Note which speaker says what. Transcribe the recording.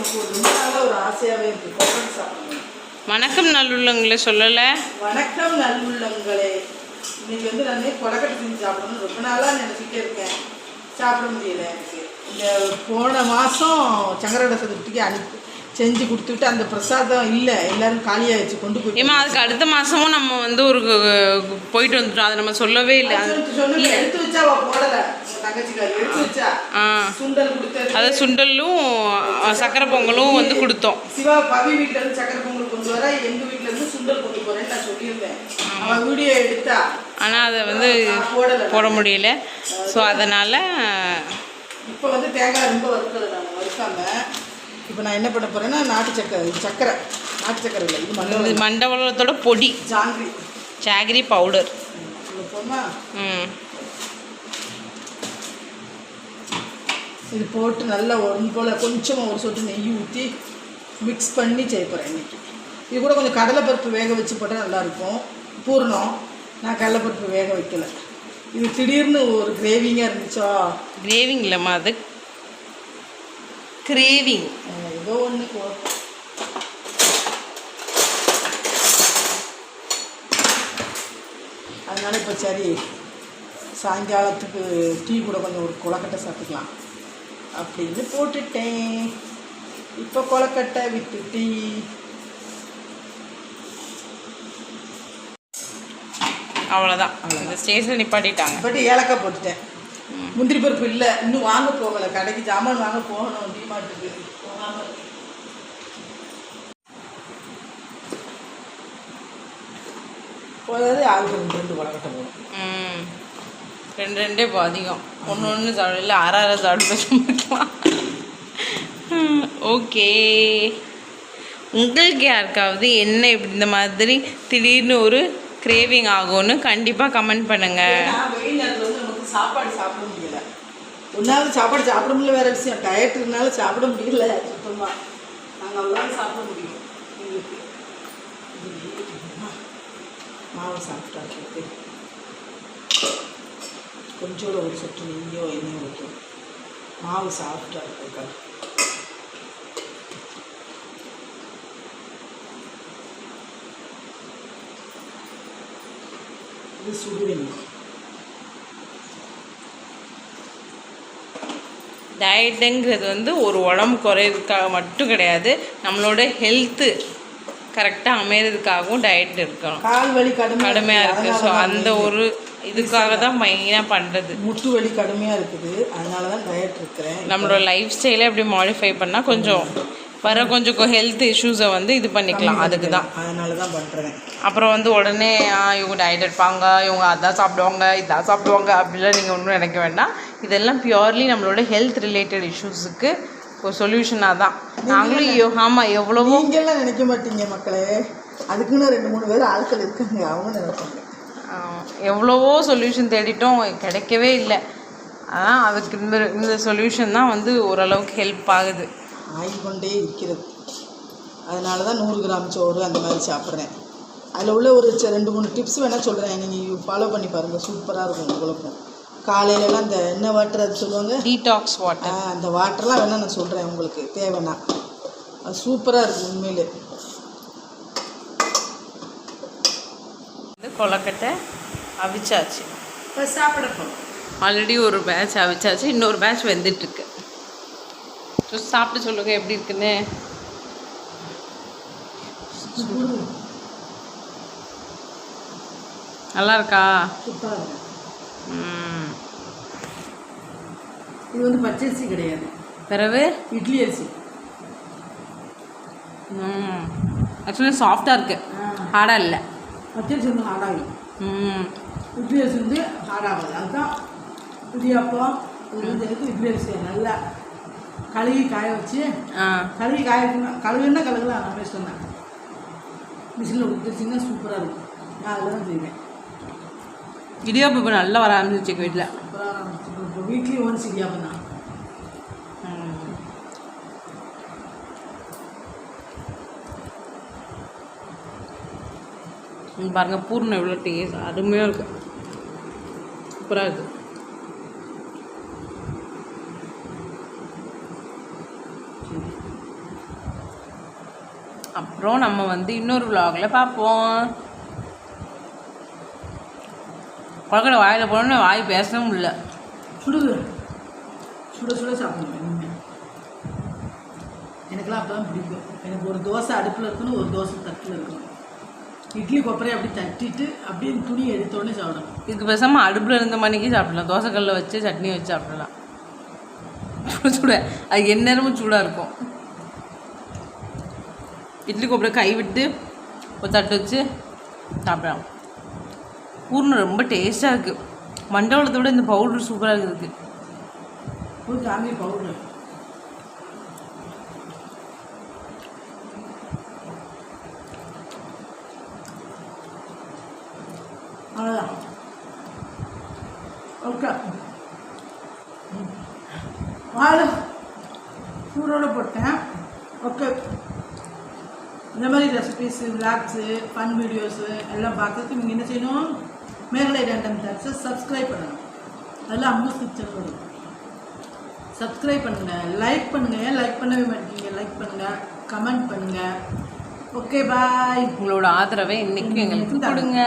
Speaker 1: எனக்கு ஒரு ரொம்ப நாளாக ஒரு ஆசையாகவே இருக்குது கொக்கட் சாப்பிடணும்.
Speaker 2: வணக்கம் நல்லுள்ளங்களே சொல்லலை.
Speaker 1: வணக்கம் நல்லுள்ளங்களே. இன்னைக்கு வந்து நான் கொலக்கட்டை செஞ்சு சாப்பிடணும்னு ரொம்ப நாளாக நினச்சிக்கிட்டே இருக்கேன். சாப்பிட முடியல எனக்கு. இந்த போன மாதம் சங்கரட சதுர்த்திக்கு செஞ்சு கொடுத்துட்டு அந்த பிரசாதம் இல்லை, எல்லாரும் காலியாக வச்சு கொண்டு போய்.
Speaker 2: ஏமா அதுக்கு அடுத்த மாதமும் நம்ம வந்து ஒரு போயிட்டு வந்துட்டோம், அதை நம்ம சொல்லவே இல்லை.
Speaker 1: எடுத்து வச்சா போடலை தங்கச்சிக்காரி, எடுத்து வச்சா சுண்டல் கொடுத்தது.
Speaker 2: அதை சுண்டலும் சக்கரை பொங்கலும் வந்து கொடுத்தோம்.
Speaker 1: சிவா பவி வீட்டில் இருந்து சக்கரை பொங்கல் கொண்டு வர, எங்கள் வீட்டில் இருந்து சுண்டல் கொண்டு போகிறேன்னு நான் சொல்லியிருந்தேன். அவன் வீடியோ எடுத்தா, ஆனால்
Speaker 2: அதை வந்து போட முடியல. ஸோ அதனால்
Speaker 1: இப்போ வந்து தேங்காய் ரொம்ப வறுக்கிறது, நான் வறுக்காமல் இப்போ நான் என்ன பண்ண போகிறேன்னா நாட்டு சக்கரை நாட்டு சக்கரை இல்லை, இது
Speaker 2: மண்டவளத்தோட பொடி, ஜாங்கிரி பவுடர்
Speaker 1: போமா. இது போட்டு நல்லா ஒன்று போல் கொஞ்சமாக ஒரு சொட்டு நெய் ஊற்றி மிக்ஸ் பண்ணி செய்ய போகிறேன் இன்றைக்கி. இது கூட கொஞ்சம் கடலைப்பருப்பு வேக வச்சு போட்டால் நல்லாயிருக்கும். பூர்ணம் நான் கடலைப்பருப்பு வேக வைக்கலை. இது திடீர்னு ஒரு கிரேவிங்காக இருந்துச்சா.
Speaker 2: கிரேவிங் இல்லைம்மா, அது கிரேவிங்.
Speaker 1: ஏதோ ஒன்று அதனால இப்போ சரி சாயங்காலத்துக்கு டீ கூட கொஞ்சம் ஒரு கொலக்கட்டை சாப்பிட்டுக்கலாம் அப்படின்னு போட்டுட்டேன். இப்போ கொலக்கட்டை வித்து டீ.
Speaker 2: அவ்வளோதான், அந்த ஸ்டேஷன் நிப்பாட்டிட்டாங்க.
Speaker 1: பட் ஏலக்காய் போட்டுட்டேன். முந்திரி பருப்பு இல்லை, இன்னும் வாங்க போகலை, கடைக்கு ஜாமான் வாங்க போகணும், டிமார்ட்டுக்கு போகாமல். போதாவது ஆளுக்கு 2 கொலக்கட்டை போடும்.
Speaker 2: 2 இப்போ அதிகம். ஒன்று சாப்பிட இல்லை, 6 சாப்பிட்டு. ஓகே, உங்களுக்கு யாருக்காவது என்ன இப்படி இந்த மாதிரி திடீர்னு ஒரு கிரேவிங் ஆகும்னு கண்டிப்பாக கமெண்ட் பண்ணுங்கள்.
Speaker 1: வெயில் நேரத்தில் வந்து நமக்கு சாப்பாடு சாப்பிட முடியல. ஒன்றாவது சாப்பாடு சாப்பிட முடியல, வேறு விஷயம் டயட் இருந்தாலும் சாப்பிட முடியல சுத்தமாக. நாங்கள் அவ்வளோ சாப்பிட முடியும். எங்களுக்கு மாவு சாப்பிட்டா இருக்கு, கொஞ்சோட ஒரு சொட்டு நெய்யோ எண்ணெயோ வைக்கும். மாவு சாப்பிட்டா இருக்கா. இது சுடுவெண்ணி.
Speaker 2: டயட்டுங்கிறது வந்து ஒரு உடம்பு குறையிறதுக்காக மட்டும் கிடையாது, நம்மளோட ஹெல்த்து கரெக்டாக அமையிறதுக்காகவும் டயட் இருக்கணும்.
Speaker 1: கால் வலி
Speaker 2: கடுமையாக இருக்குது. ஸோ அந்த ஒரு இதுக்காக தான் மெயினாக பண்ணுறது.
Speaker 1: முட்டு வலி கடுமையாக இருக்குது, அதனால தான் டயட் இருக்கிறேன்.
Speaker 2: நம்மளோட லைஃப் ஸ்டைலை எப்படி மாடிஃபை பண்ணால் கொஞ்சம் கொஞ்சம் ஹெல்த் இஷ்யூஸை வந்து இது பண்ணிக்கலாம். அதுக்கு தான்,
Speaker 1: அதனால தான் பண்ணுறேன்.
Speaker 2: அப்புறம் வந்து உடனே இவங்க டயட் எடுப்பாங்க, இவங்க அதான் சாப்பிடுவாங்க இதான் சாப்பிடுவாங்க அப்படிலாம் நீங்கள் ஒன்றும் நினைக்க வேண்டாம். இதெல்லாம் பியூர்லி நம்மளோட ஹெல்த் ரிலேட்டட் இஷ்யூஸுக்கு ஒரு சொல்யூஷனாக தான். நாங்களும் ஆமாம் எவ்வளவோ
Speaker 1: நீங்கள்லாம் நினைக்க மாட்டீங்க மக்களே, அதுக்குன்னு 2-3 பேர் ஆட்கள் இருக்காங்க, அவங்க நினைப்பாங்க.
Speaker 2: எவ்வளவோ சொல்யூஷன் தேடிட்டோம், கிடைக்கவே இல்லை. ஆனால் அதுக்கு இந்த சொல்யூஷன் தான் வந்து ஓரளவுக்கு ஹெல்ப் ஆகுது,
Speaker 1: ஆகிக்கொண்டே இருக்கிறது. அதனால தான் 100 கிராம் சோறு அந்த மாதிரி சாப்பிட்றேன். அதில் உள்ள ஒரு 2-3 டிப்ஸ் வேணால் சொல்கிறேன், நீங்கள் ஃபாலோ பண்ணி பாருங்கள், சூப்பராக இருக்கும் உங்களுக்கும். காலையிலலாம் அந்த என்ன வாட்டர் அது சொல்லுவாங்க,
Speaker 2: டீடாக்ஸ் வாட்டர்,
Speaker 1: அந்த வாட்டர்லாம் வேணால் நான் சொல்கிறேன் உங்களுக்கு தேவைன்னா. அது சூப்பராக இருக்கும் உண்மையிலே.
Speaker 2: இந்த கொலக்கட்டை அவிச்சாச்சு,
Speaker 1: இப்போ சாப்பிடப்போம்.
Speaker 2: ஆல்ரெடி ஒரு பேட்ச் அவிச்சாச்சு, இன்னொரு பேட்ச் வெந்துட்டுருக்கு. ஸோ சாப்பிட்டு சொல்லுங்கள் எப்படி இருக்குன்னு. நல்லா இருக்கா?
Speaker 1: சூப்பராக இருக்கு. இது வந்து பச்சரிசி கிடையாது,
Speaker 2: பிறகு
Speaker 1: இட்லி அரிசி.
Speaker 2: ஆக்சுவலி சாஃப்டாக இருக்குது, ஹார்டாக இல்லை.
Speaker 1: பச்சரிசி வந்து ஹார்டாகும், இட்லி அரிசி வந்து ஹார்டாகாது. அதுதான் இடியாப்பம் இட்லி அரிசி நல்லா கழுவி காய வச்சு, கழுவி காய வைக்கணும். கழுவுன்னா கழுவலாம், நான் பேச சொன்னேன். மிஷினில் கொடுத்துருச்சிங்கன்னா சூப்பராக இருக்கும். நான் அதில் தான் செய்வேன்.
Speaker 2: இடியாப்பம் இப்போ நல்லா வர ஆரம்பிச்சிச்சு எங்கள் வீட்டில்.
Speaker 1: சூப்பராக இப்போ வீக்லி ஒன்ஸ் இடியாப்பம் தான்.
Speaker 2: பாருங்கள் பூர்ணம் எவ்வளோ டேஸ்ட் அருமையாக இருக்குது, சூப்பராக இருக்குது. அப்புறம் நம்ம வந்து இன்னொரு vlogல பார்ப்போம். கொழக்கட்டை வாயில் போனோன்னே வாய் பேசவும் முடியல.
Speaker 1: சுடுது சுட சுட சாப்பிடணும். எனக்கெல்லாம் அப்போ தான் பிடிக்கும். எனக்கு ஒரு தோசை அடுப்பில் இருக்கணும், ஒரு தோசை தட்டில் இருக்கணும். இட்லி கொப்பரையை அப்படி தட்டிட்டு அப்படியே துணி எடுத்தோடனே சாப்பிடணும்.
Speaker 2: இதுக்கு பேசாமல் அடுப்பில் இருந்த மணிக்கு சாப்பிடலாம். தோசைக்கல்லில் வச்சு சட்னி வச்சு சாப்பிடலாம். சுட சுட அது எந்நேரமும் சூடாக இருக்கும். இட்லி கொப்பரை கை விட்டு ஒரு தட்டு வச்சு சாப்பிடலாம். பூர்ணம் ரொம்ப டேஸ்ட்டாக இருக்குது. மண்டபத்தை விட இந்த பவுடர் சூப்பராக இருக்குது.
Speaker 1: ஒரு ஜாமி பவுடர் அவ்வளோதான். ஓகே, வாழை சூடோடு போட்டேன். ஓகே, இந்த மாதிரி ரெசிபிஸு, விளாக்ஸு, ஃபன் வீடியோஸு எல்லாம் பார்க்கறதுக்கு நீங்கள் என்ன செய்யணும்? மேகலை ரேண்டம் டாக்ஸை சப்ஸ்கிரைப் பண்ணணும். அதில் அம்மூஸ் கிச்சன் வரும். சப்ஸ்கிரைப் பண்ணுங்கள், லைக் பண்ணுங்கள். ஏன் லைக் பண்ணவே மாட்டீங்க? லைக் பண்ணுங்கள், கமெண்ட் பண்ணுங்கள். ஓகே, பாய்.
Speaker 2: உங்களோட ஆதரவை இன்றைக்கும் எங்களுக்கு கொடுங்க.